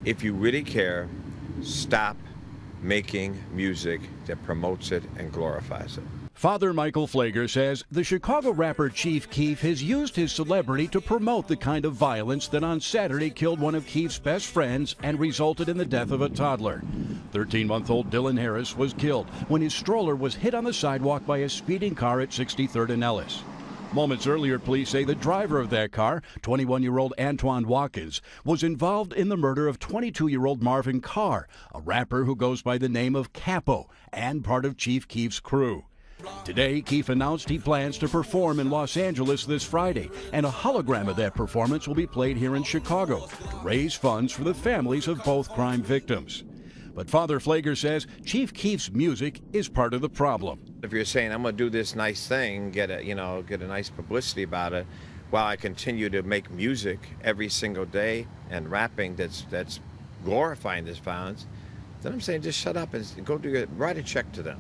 If you really care, stop making music that promotes it and glorifies it. Father Michael Flager says the Chicago rapper Chief Keef has used his celebrity to promote the kind of violence that on Saturday killed one of Keef's best friends and resulted in the death of a toddler. 13-month-old Dylan Harris was killed when his stroller was hit on the sidewalk by a speeding car at 63rd and Ellis. Moments earlier, police say the driver of that car, 21-year-old Antoine Watkins, was involved in the murder of 22-year-old Marvin Carr, a rapper who goes by the name of Capo and part of Chief Keef's crew. Today, Keef announced he plans to perform in Los Angeles this Friday, and a hologram of that performance will be played here in Chicago to raise funds for the families of both crime victims. But Father Flager says Chief Keef's music is part of the problem. If you're saying, I'm going to do this nice thing, get a nice publicity about it, while I continue to make music every single day and rapping that's glorifying this violence, then I'm saying just shut up and go write a check to them.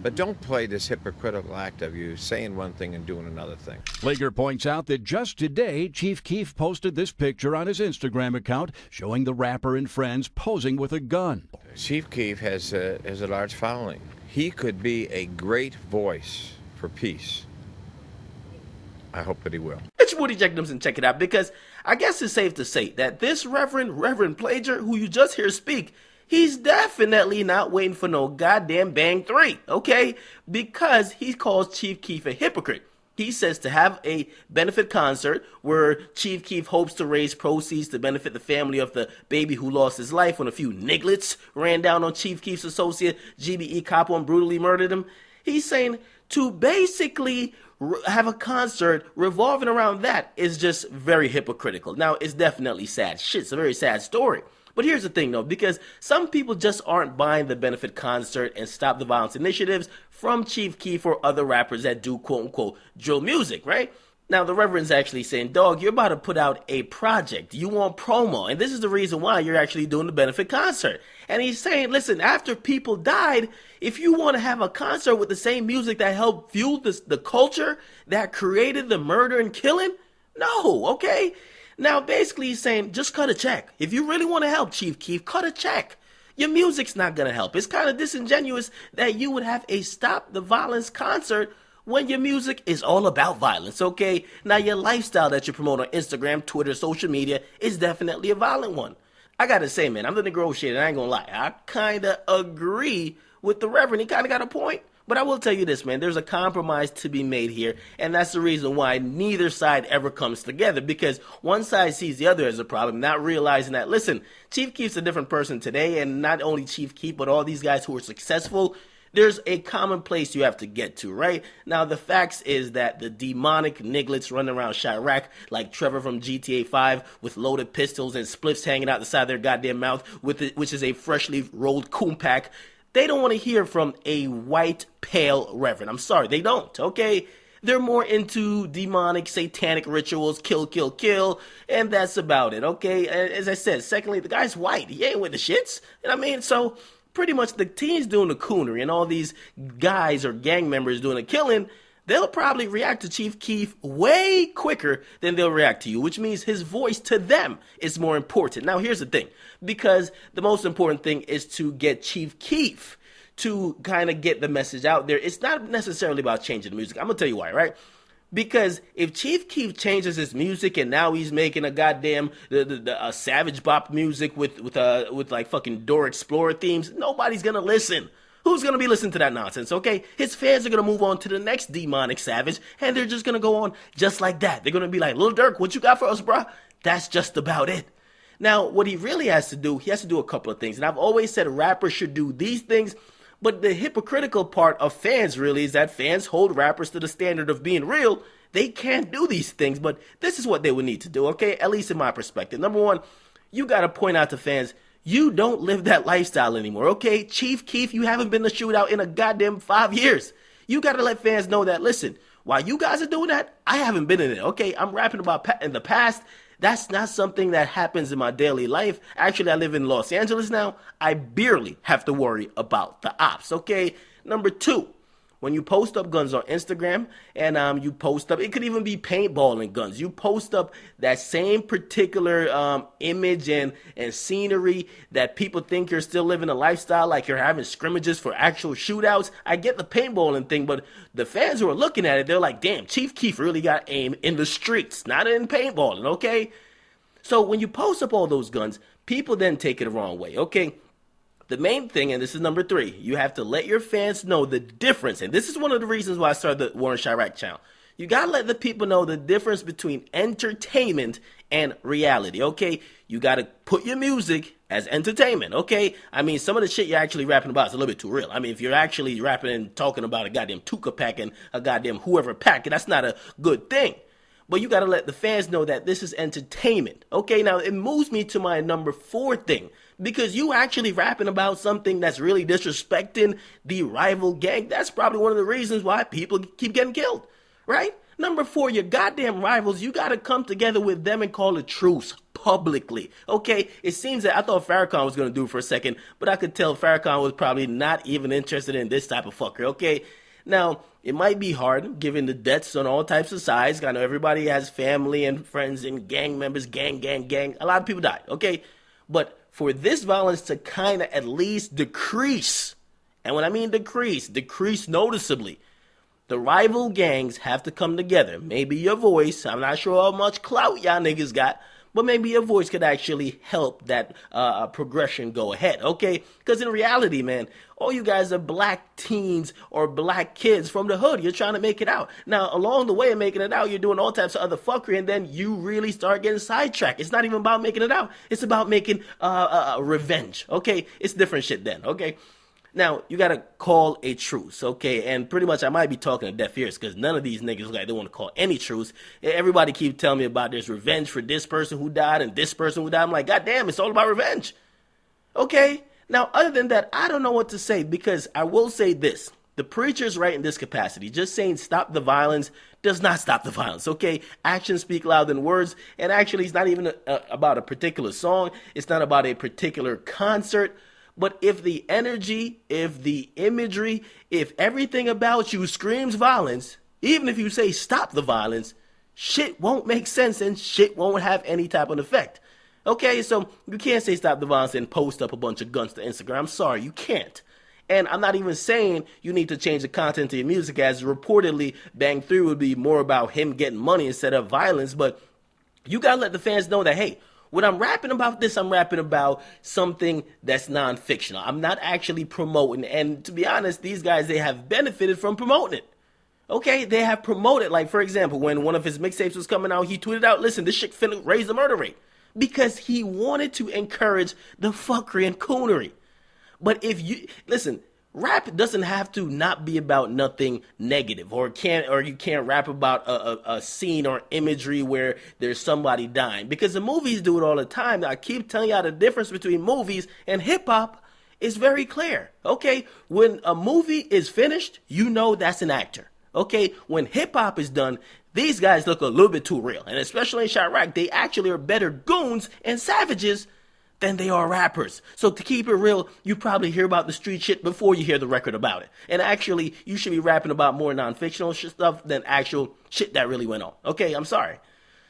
But don't play this hypocritical act of you saying one thing and doing another thing. Flager points out that just today, Chief Keef posted this picture on his Instagram account showing the rapper and friends posing with a gun. Chief Keef has a large following. He could be a great voice for peace. I hope that he will. It's Woody Jacobs, and check it out, because I guess it's safe to say that this Reverend Plager, who you just hear speak, he's definitely not waiting for no goddamn Bang 3, okay? Because he calls Chief Keef a hypocrite. He says to have a benefit concert where Chief Keef hopes to raise proceeds to benefit the family of the baby who lost his life when a few nigglets ran down on Chief Keef's associate, GBE Capo, and brutally murdered him. He's saying to basically have a concert revolving around that is just very hypocritical. Now, it's definitely sad. Shit, it's a very sad story. But here's the thing, though, because some people just aren't buying the benefit concert and stop the violence initiatives from Chief Keef or other rappers that do quote-unquote drill music, right? Now, the Reverend's actually saying, dog, you're about to put out a project. You want promo, and this is the reason why you're actually doing the benefit concert. And he's saying, listen, after people died, if you want to have a concert with the same music that helped fuel the culture that created the murder and killing, no, okay? Now, basically, he's saying, just cut a check. If you really want to help, Chief Keef, cut a check. Your music's not going to help. It's kind of disingenuous that you would have a Stop the Violence concert when your music is all about violence, okay? Now, your lifestyle that you promote on Instagram, Twitter, social media is definitely a violent one. I got to say, man, I'm the negotiator, I ain't going to lie. I kind of agree with the Reverend. He kind of got a point. But I will tell you this, man, there's a compromise to be made here, and that's the reason why neither side ever comes together, because one side sees the other as a problem, not realizing that, listen, Chief Keef's a different person today, and not only Chief Keef, but all these guys who are successful, there's a common place you have to get to, right? Now, the facts is that the demonic nigglets running around Chirac like Trevor from GTA 5 with loaded pistols and spliffs hanging out the side of their goddamn mouth, which is a freshly rolled coon pack, they don't want to hear from a white, pale Reverend. I'm sorry, they don't, okay? They're more into demonic, satanic rituals, kill, kill, kill, and that's about it, okay? As I said, secondly, the guy's white. He ain't with the shits. You know what I mean? So, pretty much the teens doing the coonery and all these guys or gang members doing the killing, they'll probably react to Chief Keef way quicker than they'll react to you, which means his voice to them is more important. Now, here's the thing, because the most important thing is to get Chief Keef to kind of get the message out there. It's not necessarily about changing the music. I'm going to tell you why, right? Because if Chief Keef changes his music and now he's making a goddamn a Savage Bop music with like fucking Dora Explorer themes, nobody's going to listen. Who's going to be listening to that nonsense, okay? His fans are going to move on to the next demonic savage, and they're just going to go on just like that. They're going to be like, Lil Durk, what you got for us, bruh? That's just about it. Now, what he really has to do, he has to do a couple of things. And I've always said rappers should do these things, but the hypocritical part of fans really is that fans hold rappers to the standard of being real. They can't do these things, but this is what they would need to do, okay? At least in my perspective. Number one, you got to point out to fans, you don't live that lifestyle anymore, okay? Chief Keef, you haven't been to shootout in a goddamn 5 years. You got to let fans know that, listen, while you guys are doing that, I haven't been in it, okay? I'm rapping about in the past. That's not something that happens in my daily life. Actually, I live in Los Angeles now. I barely have to worry about the ops, okay? Number two, when you post up guns on Instagram and you post up, it could even be paintballing guns. You post up that same particular image and scenery that people think you're still living a lifestyle, like you're having scrimmages for actual shootouts. I get the paintballing thing, but the fans who are looking at it, they're like, damn, Chief Keef really got aim in the streets, not in paintballing, okay? So when you post up all those guns, people then take it the wrong way, okay? The main thing, and this is number 3, you have to let your fans know the difference. And this is one of the reasons why I started the War in Chirac channel. You got to let the people know the difference between entertainment and reality, okay? You got to put your music as entertainment, okay? I mean, some of the shit you're actually rapping about is a little bit too real. I mean, if you're actually rapping and talking about a goddamn Tuka pack and a goddamn whoever pack, that's not a good thing. But you got to let the fans know that this is entertainment. Okay, now it moves me to my number 4 thing. Because you actually rapping about something that's really disrespecting the rival gang. That's probably one of the reasons why people keep getting killed, right? Number 4, your goddamn rivals, you got to come together with them and call a truce publicly. Okay, it seems that I thought Farrakhan was going to do it for a second, but I could tell Farrakhan was probably not even interested in this type of fucker, okay? Now, it might be hard, given the deaths on all types of sides. I know everybody has family and friends and gang members, gang. A lot of people died, okay? But for this violence to kind of at least decrease, and when I mean decrease noticeably, the rival gangs have to come together. Maybe your voice, I'm not sure how much clout y'all niggas got, but maybe your voice could actually help that progression go ahead, okay? Because in reality, man, all you guys are black teens or black kids from the hood. You're trying to make it out. Now, along the way of making it out, you're doing all types of other fuckery, and then you really start getting sidetracked. It's not even about making it out. It's about making revenge, okay? It's different shit then, okay? Now, you got to call a truce, okay? And pretty much I might be talking to deaf ears because none of these niggas look like they want to call any truce. Everybody keep telling me about there's revenge for this person who died and this person who died. I'm like, God damn, it's all about revenge. Okay? Now, other than that, I don't know what to say because I will say this. The preacher's right in this capacity. Just saying stop the violence does not stop the violence, okay? Actions speak louder than words. And actually, it's not even about a particular song. It's not about a particular concert. But if the energy, if the imagery, if everything about you screams violence, even if you say stop the violence, shit won't make sense and shit won't have any type of effect. Okay, so you can't say stop the violence and post up a bunch of guns to Instagram. I'm sorry, you can't. And I'm not even saying you need to change the content of your music, as reportedly Bang 3 would be more about him getting money instead of violence. But you gotta let the fans know that, hey, when I'm rapping about this, I'm rapping about something that's non-fictional. I'm not actually promoting. And to be honest, these guys, they have benefited from promoting it. Okay, they have promoted. Like, for example, when one of his mixtapes was coming out, he tweeted out, listen, this shit finna raise the murder rate. Because he wanted to encourage the fuckery and coonery. But if you, listen, rap doesn't have to not be about nothing negative, or you can't rap about a scene or imagery where there's somebody dying, because the movies do it all the time. I keep telling y'all the difference between movies and hip hop is very clear. Okay, when a movie is finished, you know that's an actor. Okay, when hip hop is done, these guys look a little bit too real, and especially in Chirac, they actually are better goons and savages than they are rappers. So to keep it real, you probably hear about the street shit before you hear the record about it. And actually, you should be rapping about more non-fictional stuff than actual shit that really went on. Okay, I'm sorry.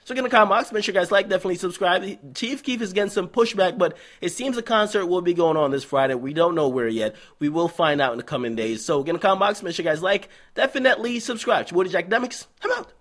So get in the comment box, make sure you guys like, definitely subscribe. Chief Keef is getting some pushback, but it seems a concert will be going on this Friday. We don't know where yet. We will find out in the coming days. So get in the comment box, make sure you guys like, definitely subscribe. It's your boy, Akademiks. I'm out.